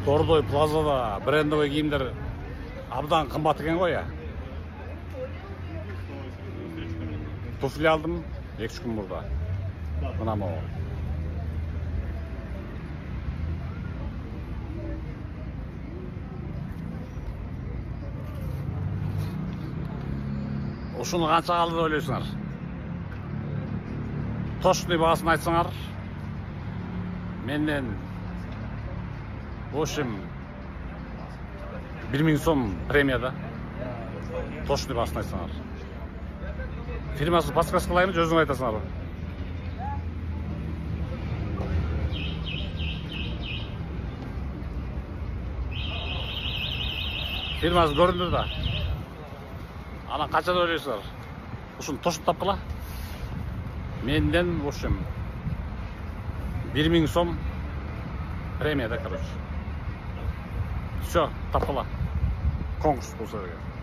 Тордой плазада брендовый кийимдер абдан кымбат экен го я. Туфли алдым 2-3 күн мурда. Мына могу. Ушуну канча калды деп ойлойсуңар? Точный баасын айтсаңар, менден в общем 1000 сом премияда. Точный баасын айтсаңар. Фирмасын подсказ кылайынбы, же өзүң айтасыңарбы? Фирмасы көрүндү да. Анан канча деп ойлойсуңар? Ушуну тошуп тапкыла. Менден, в общем, 1000 сом премияда, короче. Все, тапкыла. Конкурс болса деген.